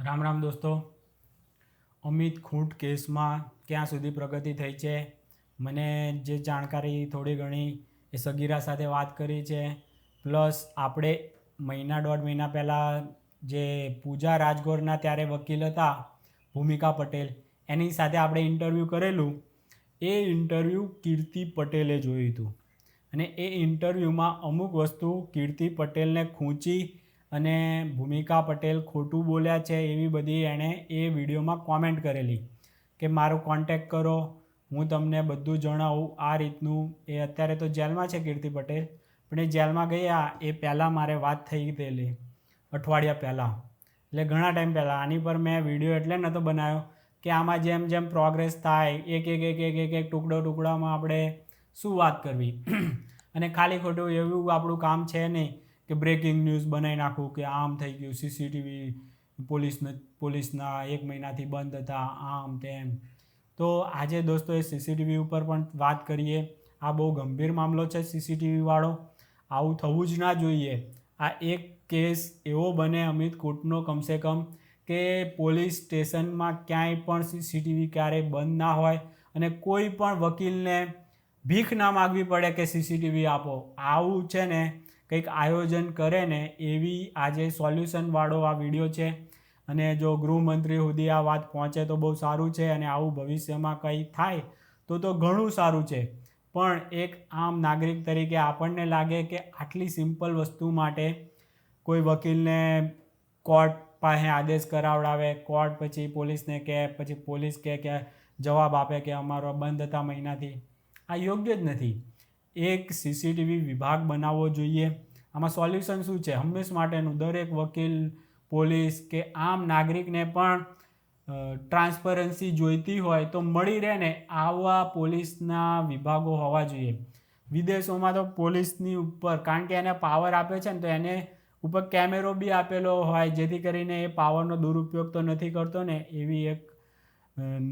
રામ રામ દોસ્તો. અમિત ખૂંટ કેસમાં ક્યાં સુધી પ્રગતિ થઈ છે, મને જે જાણકારી થોડી ઘણી એ સગીરા સાથે વાત કરી છે. પ્લસ આપણે દોઢ મહિના પહેલાં જે પૂજા રાજગોરના ત્યારે વકીલ હતા ભૂમિકા પટેલ, એની સાથે આપણે ઇન્ટરવ્યૂ કરેલું. એ ઇન્ટરવ્યૂ કીર્તિ પટેલે જોયું હતું અને એ ઇન્ટરવ્યૂમાં અમુક વસ્તુ કીર્તિ પટેલને ખૂંચી અને ભૂમિકા પટેલ ખોટું બોલ્યા છે એવી બધી એણે એ વિડીયોમાં કોમેન્ટ કરેલી કે મારો કોન્ટેક્ટ કરો, હું તમને બધું જણાવું આ રીતનું. એ અત્યારે તો જેલમાં છે કીર્તિ પટેલ, પણ એ જેલમાં ગયા એ પહેલાં મારે વાત થઈ ગયેલી અઠવાડિયા પહેલાં, એટલે ઘણા ટાઈમ પહેલાં. આની પર મેં વિડીયો એટલે નહોતો બનાવ્યો કે આમાં જેમ જેમ પ્રોગ્રેસ થાય એક એક એક એક એક એક ટુકડામાં આપણે શું વાત કરવી અને ખાલી ખોટું એવું આપણું કામ છે નહીં કે બ્રેકિંગ ન્યૂઝ બનાવી નાખવું કે આમ થઈ ગયું, સીસીટીવી પોલીસના 1 મહિનાથી બંધ હતા, આમ તેમ. તો આજે દોસ્તો એ સીસીટીવી ઉપર પણ વાત કરીએ. આ બહુ ગંભીર મામલો છે સીસીટીવીવાળો, આવું થવું જ ના જોઈએ. આ એક કેસ એવો બને અમિત ખૂંટનો કમસે કમ કે પોલીસ સ્ટેશનમાં ક્યાંય પણ સીસીટીવી ક્યારેય બંધ ના હોય અને કોઈ પણ વકીલને ભીખ ના માગવી પડે કે સીસીટીવી આપો. આવું છે ને કંઈક આયોજન કરે ને એવી આજે સોલ્યુશનવાળો આ વિડીયો છે. અને જો ગૃહમંત્રી સુધી આ વાત પહોંચે તો બહુ સારું છે અને આવું ભવિષ્યમાં કંઈ થાય તો ઘણું સારું છે. પણ એક આમ નાગરિક તરીકે આપણને લાગે કે આટલી સિમ્પલ વસ્તુ માટે કોઈ વકીલને કોર્ટ પાસે આદેશ કરાવડાવે, કોર્ટ પછી પોલીસને કહે, પછી પોલીસ કહે કે જવાબ આપે કે અમારો બંધ હતા મહિનાથી. આ યોગ્ય જ નથી. એક સીસીટીવી વિભાગ બનાવવો જોઈએ. આમાં સોલ્યુશન શું છે હંમેશ માટેનું? દરેક વકીલ, પોલીસ કે આમ નાગરિકને પણ ટ્રાન્સપરન્સી જોઈતી હોય તો મળી રહે ને આવા પોલીસના વિભાગો હોવા જોઈએ. વિદેશોમાં તો પોલીસની ઉપર, કારણ કે એને પાવર આપે છે ને તો એને ઉપર કેમેરો બી આપેલો હોય જેથી કરીને એ પાવરનો દુરુપયોગ તો નથી કરતો ને એવી એક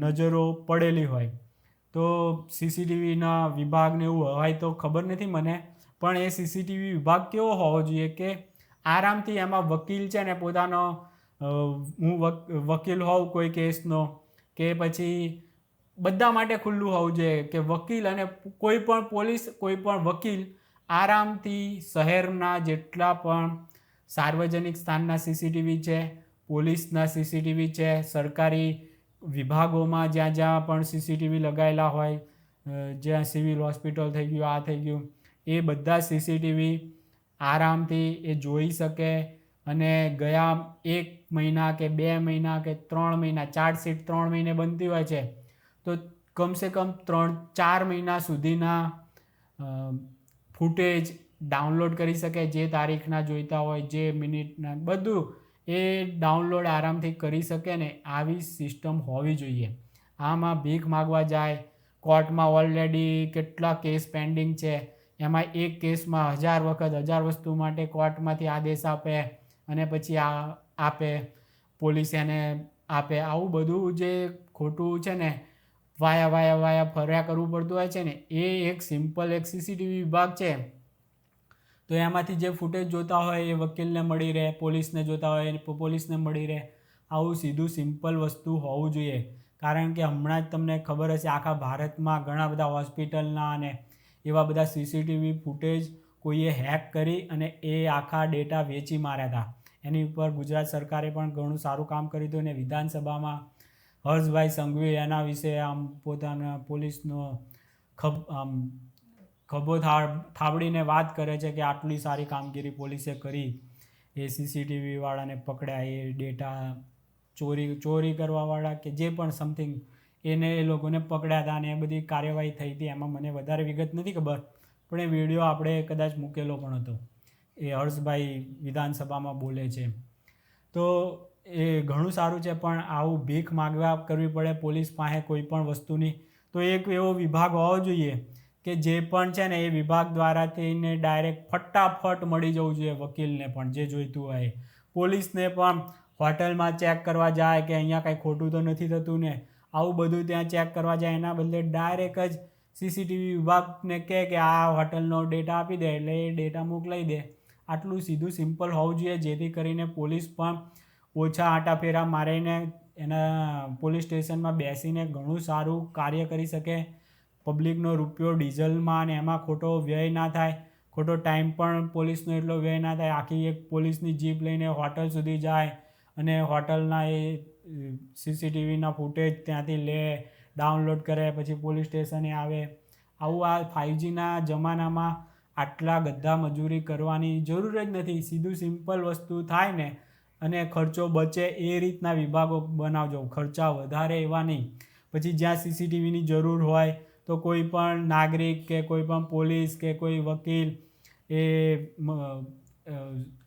નજરો પડેલી હોય. તો સીસીટીવીના વિભાગને એવું હોય તો ખબર નથી મને, પણ એ સીસીટીવી વિભાગ કેવો હોવો જોઈએ કે આરામથી એમાં વકીલ છે ને પોતાનો હું વકીલ હોઉં કોઈ કેસનો કે પછી બધા માટે ખુલ્લું હોવું જોઈએ કે વકીલ અને કોઈ પણ પોલીસ, કોઈ પણ વકીલ આરામથી શહેરના જેટલા પણ સાર્વજનિક સ્થાનના સીસીટીવી છે, પોલીસના સીસીટીવી છે, સરકારી વિભાગોમાં જ્યાં જ્યાં પણ સીસીટીવી લગાવેલા હોય, જ્યાં સિવિલ હોસ્પિટલ થઈ ગયું, આ થઈ ગયું, એ બધા સીસીટીવી આરામથી એ જોઈ શકે. અને ગયા 1 મહિના કે 2 મહિના કે 3 મહિના, ચાર્જશીટ 3 મહિને બનતી હોય છે તો કમસે કમ 3-4 મહિના સુધીના ફૂટેજ ડાઉનલોડ કરી શકે. જે તારીખના જોઈતા હોય, જે મિનિટના, બધું એ ડાઉનલોડ આરામથી કરી શકે ને આવી સિસ્ટમ હોવી જોઈએ. આમાં ભીખ માગવા જાય, કોર્ટમાં ઓલરેડી કેટલા કેસ પેન્ડિંગ છે, એમાં એક કેસમાં 1000 વખત 1000 વસ્તુ માટે કોર્ટમાંથી આદેશ આપે અને પછી આપે, પોલીસ એને આપે. આવું બધું જે ખોટું છે ને વાયા ફર્યા કરવું પડતું હોય છે ને, એ એક સિમ્પલ એક સીસીટીવી વિભાગ છે તો એમાંથી જે ફૂટેજ જોતા હોય એ વકીલને મળી રહે, પોલીસને જોતા હોય એ પોલીસને મળી રહે. આવું સીધું સિમ્પલ વસ્તુ હોવું જોઈએ. કારણ કે હમણાં જ તમને ખબર હશે આખા ભારતમાં ઘણા બધા હોસ્પિટલના અને એવા બધા સીસીટીવી ફૂટેજ કોઈએ હેક કરી અને એ આખા ડેટા વેચી માર્યા હતા. એની ઉપર ગુજરાત સરકારે પણ ઘણું સારું કામ કર્યું હતું અને વિધાનસભામાં હર્ષભાઈ સંઘવી એના વિશે આમ પોતાના પોલીસનો ખભો થાબડીને વાત કરે છે કે આટલી સારી કામગીરી પોલીસે કરી, એ સીસીટીવીવાળાને પકડ્યા, એ ડેટા ચોરી કરવાવાળા કે જે પણ સમથિંગ એને એ લોકોને પકડ્યા હતા અને એ બધી કાર્યવાહી થઈ હતી. એમાં મને વધારે વિગત નથી ખબર, પણ એ વિડીયો આપણે કદાચ મૂકેલો પણ હતો. એ હર્ષભાઈ વિધાનસભામાં બોલે છે તો એ ઘણું સારું છે. પણ આવું ભીખ માગવા કરવી પડે પોલીસ પાસે કોઈ પણ વસ્તુની, તો એક એવો વિભાગ હોવો જોઈએ કે જે પણ છે ને એ વિભાગ દ્વારા તેને ડાયરેક્ટ ફટાફટ મળી જવું જોઈએ વકીલને પણ જે જોઈતું હોય. પોલીસને પણ હોટલમાં ચેક કરવા જાય કે અહીંયા કાંઈ ખોટું તો નથી થતું ને, આવું બધું ત્યાં ચેક કરવા જાય એના બદલે ડાયરેક્ટ જ સીસીટીવી વિભાગને કહે કે આ હોટલનો ડેટા આપી દે એટલે એ ડેટા મોકલાઈ દે. આટલું સીધું સિમ્પલ હોવું જોઈએ જેથી કરીને પોલીસ પણ ઓછા આંટાફેરા મારીને એના પોલીસ સ્ટેશનમાં બેસીને ઘણું સારું કાર્ય કરી શકે. પબ્લિકનો રૂપિયો ડીઝલમાં અને એમાં ખોટો વ્યય ના થાય, ખોટો ટાઈમ પણ પોલીસનો એટલો વ્યય ના થાય. આખી એક પોલીસની જીપ લઈને હોટલ સુધી જાય અને હોટલના એ સીસીટીવીના ફૂટેજ ત્યાંથી લે, ડાઉનલોડ કરે, પછી પોલીસ સ્ટેશને આવે. આવું આ 5Gના જમાનામાં આટલા ગધા મજૂરી કરવાની જરૂર જ નથી. સીધું સિમ્પલ વસ્તુ થાય ને અને ખર્ચો બચે એ રીતના વિભાગો બનાવજો, ખર્ચા વધારે એવા નહીં. પછી જ્યાં સીસીટીવીની જરૂર હોય તો કોઈ પણ નાગરિક કે કોઈ પણ પોલીસ કે કોઈ વકીલ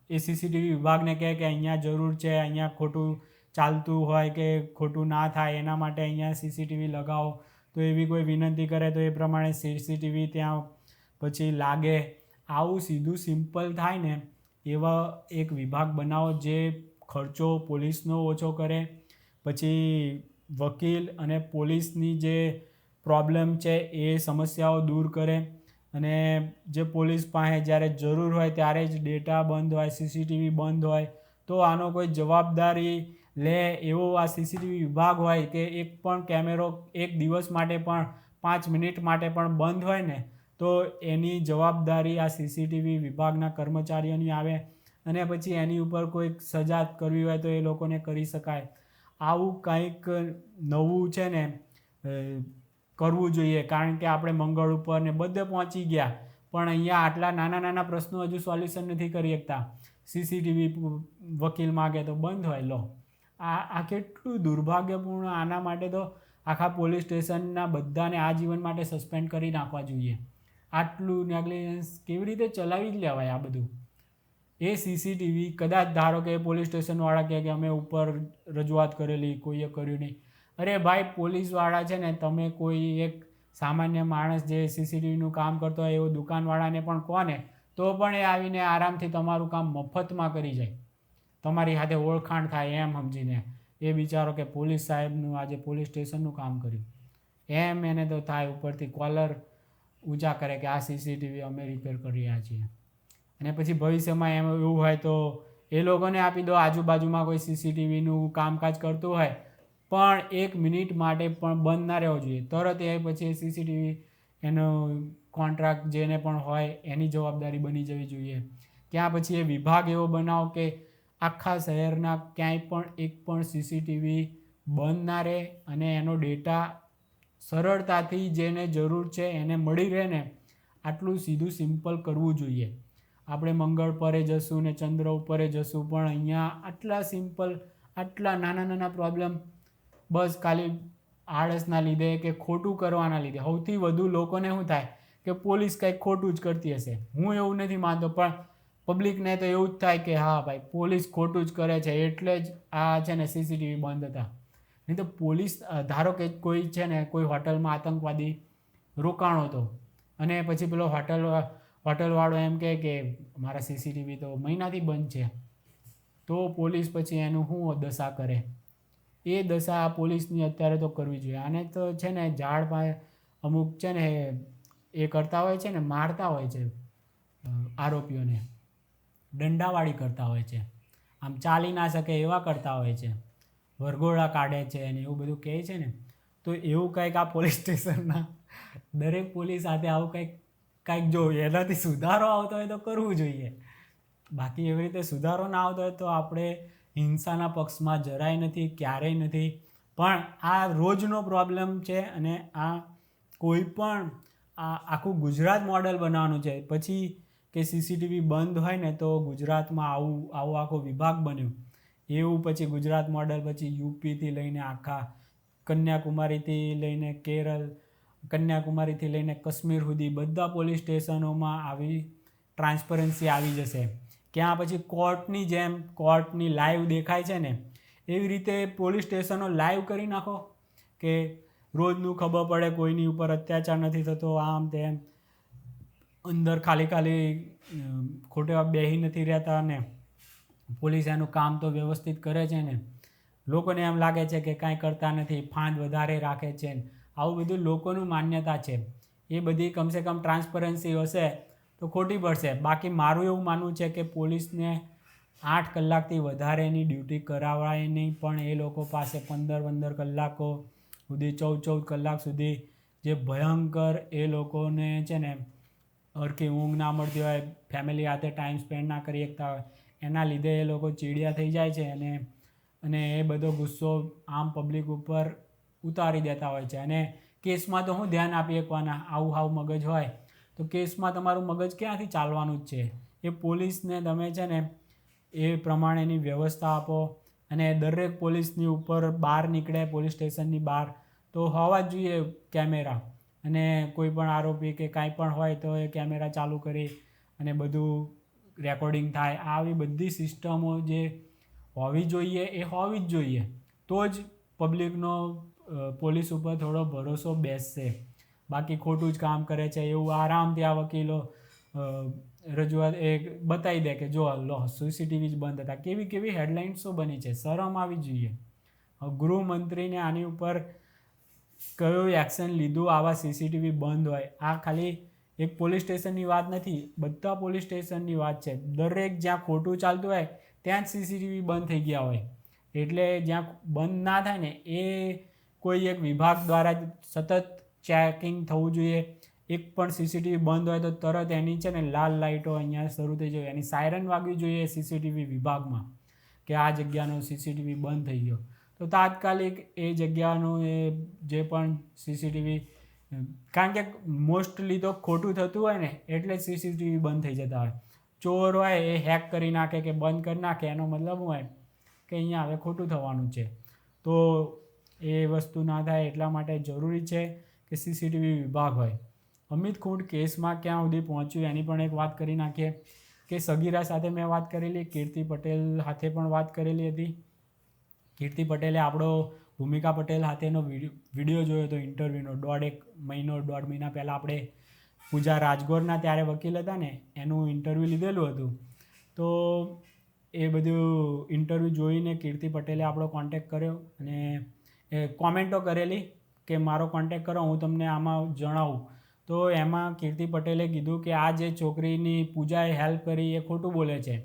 એ સીસીટીવી વિભાગને કહે કે અહીંયા જરૂર છે, અહીંયા ખોટું ચાલતું હોય કે ખોટું ના થાય એના માટે અહીંયા સીસીટીવી લગાવો. તો એવી કોઈ વિનંતી કરે તો એ પ્રમાણે સીસીટીવી ત્યાં પછી લાગે. આવું સીધું સિમ્પલ થાય ને એવા એક વિભાગ બનાવો જે ખર્ચો પોલીસનો ઓછો કરે, પછી વકીલ અને પોલીસની જે પ્રોબ્લેમ છે એ સમસ્યાઓ દૂર કરે, અને જે પોલીસ પાસે જ્યારે જરૂર હોય ત્યારે જ ડેટા બંધ હોય, સીસીટીવી બંધ હોય, તો આનો કોઈ જવાબદારી લે એવો આ સીસીટીવી વિભાગ હોય કે એક પણ કેમેરો એક દિવસ માટે પણ 5 મિનિટ માટે પણ બંધ હોય ને તો એની જવાબદારી આ સીસીટીવી વિભાગના કર્મચારીઓની આવે, અને પછી એની ઉપર કોઈક સજા કરવી હોય તો એ લોકોને કરી શકાય. આવું કંઈક નવું છે ને કરવું જોઈએ, કારણ કે આપણે મંગળ ઉપર ને બધે પહોંચી ગયા પણ અહીંયા આટલા નાના નાના પ્રશ્નો હજુ સોલ્યુશન નથી કરી શકતા. સીસીટીવી વકીલ માગે તો બંધ હોય. લો, આ કેટલું દુર્ભાગ્યપૂર્ણ. આના માટે તો આખા પોલીસ સ્ટેશનના બધાને આજીવન માટે સસ્પેન્ડ કરી નાખવા જોઈએ. આટલું નેગ્લિજન્સ કેવી રીતે ચલાવી જ લેવાય આ બધું. એ સીસીટીવી કદાચ ધારો કે પોલીસ સ્ટેશનવાળા કહે કે અમે ઉપર રજૂઆત કરેલી, કોઈએ કર્યું નહીં. અરે ભાઈ, પોલીસવાળા છે ને, તમે કોઈ એક સામાન્ય માણસ જે સીસીટીવીનું કામ કરતો હોય એવો દુકાનવાળાને પણ કહો ને તો પણ એ આવીને આરામથી તમારું કામ મફતમાં કરી જાય, તમારી સાથે ઓળખાણ થાય એમ સમજીને. એ બિચારો કે પોલીસ સાહેબનું આજે પોલીસ સ્ટેશનનું કામ કર્યું એમ એને તો થાય. ઉપરથી કોલર ઊંચા કરે કે આ સીસીટીવી અમે રિપેર કરી રહ્યા છીએ. અને પછી ભવિષ્યમાં એમ એવું હોય તો એ લોકોને આપી દો. આજુબાજુમાં કોઈ સીસીટીવીનું કામકાજ કરતું હોય પણ 1 મિનિટ માટે પણ બંધ ના રહેવો જોઈએ. તરત એ પછી સીસીટીવી એનો કોન્ટ્રાક્ટ જેને પણ હોય એની જવાબદારી બની જવી જોઈએ. ત્યાં પછી એ વિભાગ એવો બનાવો કે આખા શહેરના ક્યાંય પણ એક પણ સીસીટીવી બંધ ના રહે અને એનો ડેટા સરળતાથી જેને જરૂર છે એને મળી રહે ને. આટલું સીધું સિમ્પલ કરવું જોઈએ. આપણે મંગળ પરે જશું ને ચંદ્ર ઉપરે જશું પણ અહીંયા આટલા સિમ્પલ, આટલા નાના નાના પ્રોબ્લેમ બસ ખાલી આળસના લીધે કે ખોટું કરવાના લીધે. સૌથી વધુ લોકોને શું થાય કે પોલીસ કંઈક ખોટું જ કરતી હશે. હું એવું નથી માનતો, પણ પબ્લિકને તો એવું જ થાય કે હા ભાઈ, પોલીસ ખોટું જ કરે છે એટલે જ આ છે ને સીસીટીવી બંધ હતા. નહીં તો પોલીસ, ધારો કે કોઈ છે ને કોઈ હોટલમાં આતંકવાદી રોકાણો હતો અને પછી પેલો હોટલવાળો એમ કહે કે મારા સીસીટીવી તો મહિનાથી બંધ છે, તો પોલીસ પછી એનું શું દશા કરે? એ દશા પોલીસની અત્યારે તો કરવી જોઈએ. આને તો છે ને ઝાડ પાસે અમુક છે ને એ કરતા હોય છે ને, મારતા હોય છે આરોપીઓને, દંડાવાળી કરતા હોય છે, આમ ચાલી ના શકે એવા કરતા હોય છે, વરઘોડા કાઢે છે ને એવું બધું કહે છે ને. તો એવું કંઈક આ પોલીસ સ્ટેશનના દરેક પોલીસ સાથે આવું કંઈક જો એનાથી સુધારો આવતો હોય તો કરવું જોઈએ. બાકી એવી રીતે સુધારો ના આવતો હોય તો આપણે હિંસાના પક્ષમાં જરાય નથી, ક્યારેય નથી. પણ આ રોજનો પ્રોબ્લેમ છે અને આ કોઈ પણ આખું ગુજરાત મોડેલ બનાવવાનું છે. પછી કે સીસીટીવી બંધ હોય ને તો ગુજરાતમાં આવો આખો વિભાગ બન્યો એવું પછી ગુજરાત મોડેલ, પછી યુપીથી લઈને આખા કન્યાકુમારીથી લઈને કેરળ, કન્યાકુમારીથી લઈને કાશ્મીર સુધી બધા પોલીસ સ્ટેશનોમાં આવી ટ્રાન્સપરન્સી આવી જશે. ક્યાં પછી કોર્ટની જેમ કોર્ટની લાઈવ દેખાય છે ને એવી રીતે પોલીસ સ્ટેશનો લાઈવ કરી નાખો કે રોજનું ખબર પડે કોઈની ઉપર અત્યાચાર નથી થતો, આમ તેમ. અંદર ખાલી ખોટે બેહી નથી રહેતા ને પોલીસ એનું કામ તો વ્યવસ્થિત કરે છે ને. લોકોને એમ લાગે છે કે કાંઈ કરતા નથી, ફાંદ વધારે રાખે છે. આવું બધું લોકોનું માન્યતા છે. એ બધી કમસે કમ ટ્રાન્સપરન્સી હશે તો ખોટી પડશે. બાકી મારું એવું માનવું છે કે પોલીસને 8 કલાકથી વધારેની ડ્યુટી કરાવાય નહીં, પણ એ લોકો પાસે 15 કલાકો સુધી 14 કલાક સુધી જે ભયંકર એ લોકોને છે ને હરખી ઊંઘ ના મળતી હોય, ફેમિલી સાથે ટાઈમ સ્પેન્ડ ના કરી શકતા હોય, એના લીધે એ લોકો ચીડિયા થઈ જાય છે અને એ બધો ગુસ્સો આમ પબ્લિક ઉપર ઉતારી દેતા હોય છે. અને કેસમાં તો હું ધ્યાન આપી શકવાના, આવું મગજ હોય તો કેસમાં તમારું મગજ ક્યાંથી ચાલવાનું જ છે. એ પોલીસને તમે છે ને એ પ્રમાણેની વ્યવસ્થા આપો. અને દરેક પોલીસની ઉપર બહાર નીકળે, પોલીસ સ્ટેશનની બહાર તો હોવા જ જોઈએ કેમેરા, અને કોઈ પણ આરોપી કે કાંઈ પણ હોય તો એ કેમેરા ચાલુ કરી અને બધું રેકોર્ડિંગ થાય. આવી બધી સિસ્ટમો જે હોવી જોઈએ એ હોવી જ જોઈએ, તો જ પબ્લિકનો પોલીસ ઉપર થોડો ભરોસો બેસશે. બાકી ખોટું જ કામ કરે છે એવું આરામથી આ વકીલો રજૂઆત એ બતાવી દે કે જો લો સીસીટીવી જ બંધ હતા. કેવી કેવી હેડલાઇન્સો બની છે, શરમ આવી જોઈએ. ગૃહમંત્રીને આની ઉપર કયું એક્શન લીધું આવા સીસીટીવી બંધ હોય? આ ખાલી એક પોલીસ સ્ટેશનની વાત નથી, બધા પોલીસ સ્ટેશનની વાત છે. દરેક જ્યાં ખોટું ચાલતું હોય ત્યાં જ સીસીટીવી બંધ થઈ ગયા હોય. એટલે જ્યાં બંધ ના થાય ને એ કોઈ એક વિભાગ દ્વારા સતત ચેકિંગ થવું જોઈએ. એક પણ સીસીટીવી બંધ હોય તો તરત એની છે ને લાલ લાઇટો અહીંયા શરૂ થઈ જાય, એની સાયરન વાગવી જોઈએ સીસીટીવી વિભાગમાં કે આ જગ્યાનો સીસીટીવી બંધ થઈ ગયો. તો તાત્કાલિક એ જગ્યાનો એ જે પણ સીસીટીવી, કારણ કે મોસ્ટલી તો ખોટું થતું હોય ને એટલે સીસીટીવી બંધ થઈ જતા હોય. ચોર હોય એ હેક કરી નાખે કે બંધ કરી નાખે, એનો મતલબ શું હોય કે અહીંયા હવે ખોટું થવાનું છે. તો એ વસ્તુ ના થાય એટલા માટે જરૂરી છે કે સીસીટીવી વિભાગ હોય. અમિત ખૂંટ કેસમાં ક્યાં સુધી પહોંચ્યું એની પણ એક વાત કરી નાખીએ કે સગીરા સાથે મેં વાત કરેલી, કીર્તિ પટેલ સાથે પણ વાત કરેલી હતી. કીર્તિ પટેલે આપણો ભૂમિકા પટેલ સાથેનો વિડીયો જોયો હતો ઇન્ટરવ્યૂનો, 1.5 મહિના પહેલાં આપણે પૂજા રાજગોરના ત્યારે વકીલ હતા ને એનું ઇન્ટરવ્યૂ લીધેલું હતું. તો એ બધું ઇન્ટરવ્યૂ જોઈને કીર્તિ પટેલે આપણો કોન્ટેક્ટ કર્યો અને એ કોમેન્ટો કરેલી કે મારો કોન્ટેક્ટ કરો, હું તમને આમાં જણાવું. તો એમાં કીર્તિ પટેલે કીધું કે આ જે છોકરીની પૂજાએ હેલ્પ કરી એ ખોટું બોલે છે.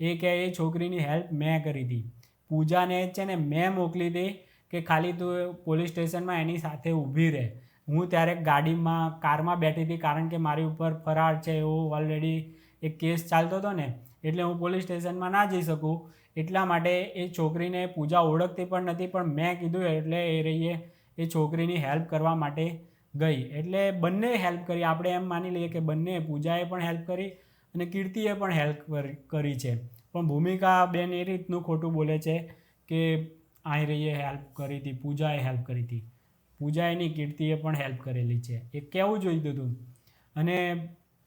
એ કે એ છોકરીની હેલ્પ મેં કરી હતી. પૂજાને છે ને મેં મોકલી હતી કે ખાલી તું પોલીસ સ્ટેશનમાં એની સાથે ઊભી રહે. હું ત્યારે ગાડીમાં કારમાં બેઠી હતી, કારણ કે મારી ઉપર ફરાર છે એવો ઓલરેડી એક કેસ ચાલતો હતો ને, એટલે હું પોલીસ સ્ટેશનમાં ના જઈ શકું. એટલા માટે એ છોકરીને પૂજા ઓળખતી પણ નથી, પણ મેં કીધું એટલે એ રહીએ એ છોકરીની હેલ્પ કરવા માટે ગઈ. એટલે બંને હેલ્પ કરી. આપણે એમ માની લઈએ કે બંને, પૂજાએ પણ હેલ્પ કરી અને કીર્તિએ પણ હેલ્પ કરી છે. પણ ભૂમિકા બેન એ રીતનું ખોટું બોલે છે કે અહીં રહીએ હેલ્પ કરી હતી, પૂજાએ હેલ્પ કરી હતી. પૂજાએ નહીં, કીર્તિએ પણ હેલ્પ કરેલી છે. એ કહેવું જોઈતું હતું. અને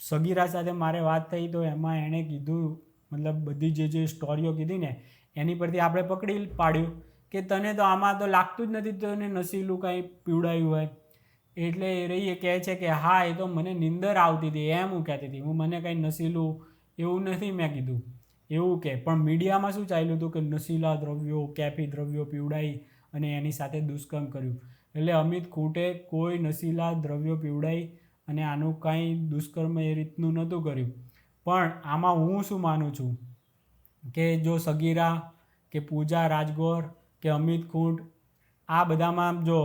સગીરા સાથે મારે વાત થઈ તો એમાં એણે કીધું, મતલબ બધી જે સ્ટોરીઓ કીધી ને એની પરથી આપણે પકડી પાડ્યું કે તને તો આમાં તો લાગતું જ નથી તને નશીલું કાંઈ પીવડાયું હોય. એટલે એ રહી એ કહે છે કે હા એ તો મને નીંદર આવતી હતી એમ હું કહેતી હતી, હું મને કાંઈ નશીલું એવું નથી મેં કીધું એવું કે. પણ મીડિયામાં શું ચાલ્યું હતું કે નશીલા દ્રવ્યો, કેફી દ્રવ્યો પીવડાવી અને એની સાથે દુષ્કર્મ કર્યું. એટલે અમિત ખૂંટે કોઈ નશીલા દ્રવ્યો પીવડાવી અને આનું કાંઈ દુષ્કર્મ એ રીતનું નહોતું કર્યું. પણ આમાં હું શું માનું છું કે જો સગીરા કે પૂજા રાજગોર કે અમિત ખૂંટ, આ બધામાં જો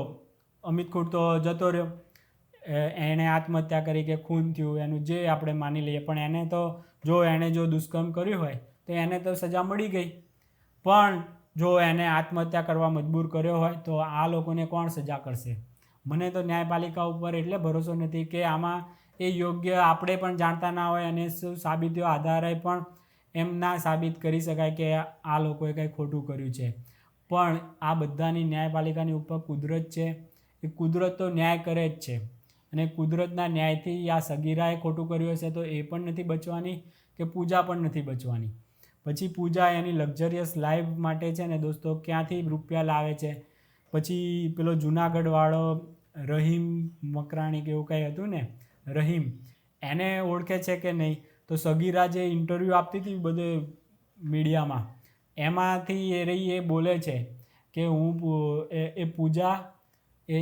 અમિત ખૂંટ તો જતો રહ્યો, એણે આત્મહત્યા કરી કે ખૂન થયું એનું જે આપણે માની લઈએ, પણ એને તો એણે જો દુષ્કર્મ કર્યું હોય તો એને તો સજા મળી ગઈ. પણ જો એને આત્મહત્યા કરવા મજબૂર કર્યો હોય તો આ લોકોને કોણ સજા કરશે? મને તો ન્યાયપાલિકા ઉપર એટલે ભરોસો નથી કે આમાં એ યોગ્ય, આપણે પણ જાણતા ના હોય અને શું સાબિતીઓ આધારે પણ એમ ના સાબિત કરી શકાય કે આ લોકોએ કંઈ ખોટું કર્યું છે. પણ આ બધાની ન્યાયપાલિકાની ઉપર કુદરત છે. એ કુદરત તો ન્યાય કરે જ છે અને કુદરતના ન્યાયથી આ સગીરાએ ખોટું કર્યું હશે તો એ પણ નથી બચવાની કે પૂજા પણ નથી બચવાની. પછી પૂજા એની લક્ઝરિયસ લાઈફ માટે છે ને દોસ્તો ક્યાંથી રૂપિયા લાવે છે. પછી પેલો જુનાગઢવાળો રહીમ મકરાણી કે એવું કંઈ હતું ને, રહીમ, એને ઓળખે છે કે નહીં? તો સગીરા જે ઇન્ટરવ્યૂ આપતી હતી બધે મીડિયામાં, એમાંથી એ રહી એ બોલે છે કે હું એ પૂજા એ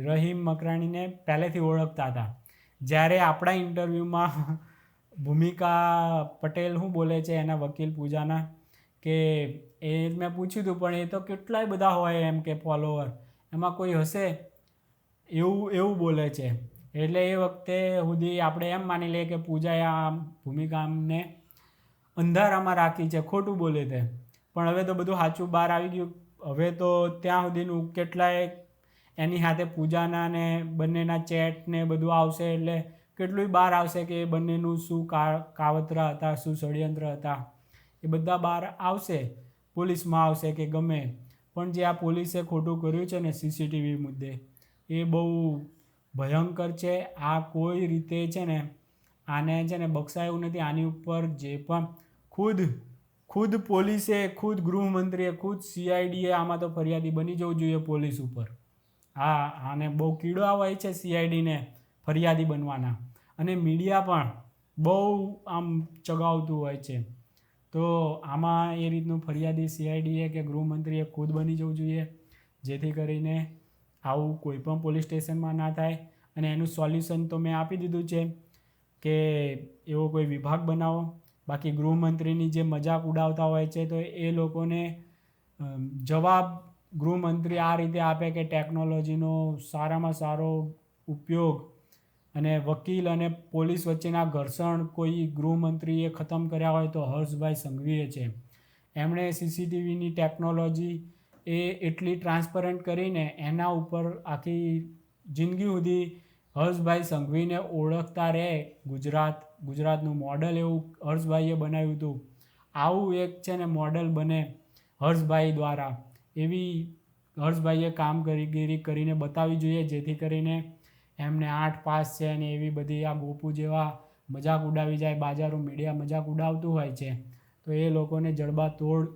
રહીમ મકરાણીને પહેલેથી ઓળખતા હતા. જ્યારે આપણા ઇન્ટરવ્યૂમાં ભૂમિકા પટેલ શું બોલે છે એના વકીલ પૂજાના, કે એ મેં પૂછ્યું હતું પણ એ તો કેટલાય બધા હોય એમ કે ફોલોવર, એમાં કોઈ હશે એવું બોલે છે. એટલે એ વખતે સુધી આપણે એમ માની લઈએ કે પૂજાએ આ ભૂમિકાને અંધારામાં રાખી છે, ખોટું બોલે તે. પણ હવે તો બધું સાચું બહાર આવી ગયું. હવે તો ત્યાં સુધીનું કેટલાય એની સાથે પૂજાના ને બંનેના ચેટ ને બધું આવશે, એટલે કેટલું બહાર આવશે કે એ બંનેનું શું કાવતરા હતા, શું ષડયંત્ર હતા, એ બધા બહાર આવશે, પોલીસમાં આવશે કે ગમે. પણ જે આ પોલીસે ખોટું કર્યું છે ને સીસીટીવી મુદ્દે, એ બહુ ભયંકર છે. આ કોઈ રીતે છે ને આને છે ને બક્ષાય એવું નથી. આની ઉપર જે પણ ખુદ પોલીસે, ખુદ ગૃહમંત્રીએ, ખુદ CIDએ આમાં તો ફરિયાદી બની જવું જોઈએ પોલીસ ઉપર. હા, આને બહુ કીડો હોય છે CIDને ફરિયાદી બનવાના, અને મીડિયા પણ બહુ આમ ચગાવતું હોય છે. તો આમાં એ રીતનું ફરિયાદી CIDએ કે ગૃહમંત્રીએ ખુદ બની જવું જોઈએ, જેથી કરીને આવું કોઈ પણ પોલીસ સ્ટેશનમાં ના થાય. અને એનું સોલ્યુશન તો મેં આપી દીધું છે કે એવો કોઈ વિભાગ બનાવો. બાકી ગૃહમંત્રીની જે મજાક ઉડાવતા હોય છે તો એ લોકોને જવાબ ગૃહમંત્રી આ રીતે આપે કે ટેકનોલોજીનો સારામાં સારો ઉપયોગ, અને વકીલ અને પોલીસ વચ્ચેના ઘર્ષણ કોઈ ગૃહમંત્રીએ ખતમ કર્યા હોય તો હર્ષભાઈ સંઘવીએ છે. એમણે CCTVની ટેકનોલોજી એ એટલી ટ્રાન્સપરન્ટ કરીને એના ઉપર આખી જિંદગી સુધી હર્ષભાઈ સંઘવીને ઓળખતા રહે. ગુજરાતનું મોડલ એવું હર્ષભાઈએ બનાવ્યું હતું. આવું એક છે ને મોડલ બને હર્ષભાઈ દ્વારા, એવી હર્ષભાઈએ કામગીરી કરીને બતાવવી જોઈએ, જેથી કરીને એમને 8 પાસ છે અને એવી બધી આ ગોપુ જેવા મજાક ઉડાવી જાય. બાજારો મીડિયા મજાક ઉડાવતું હોય છે તો એ લોકોને જડબાતોડ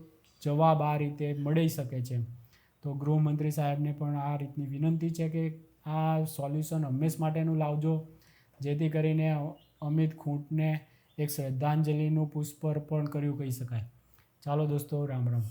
જવાબ આ રીતે મળી શકે છે. તો ગૃહમંત્રી સાહેબને પણ આ રીતની વિનંતી છે કે આ સોલ્યુશન હંમેશ માટેનું લાવજો, જેથી કરીને અમિત ખૂંટને એક શ્રદ્ધાંજલિનું પુષ્પ અર્પણ કર્યું કહી શકાય. ચાલો દોસ્તો, રામ રામ.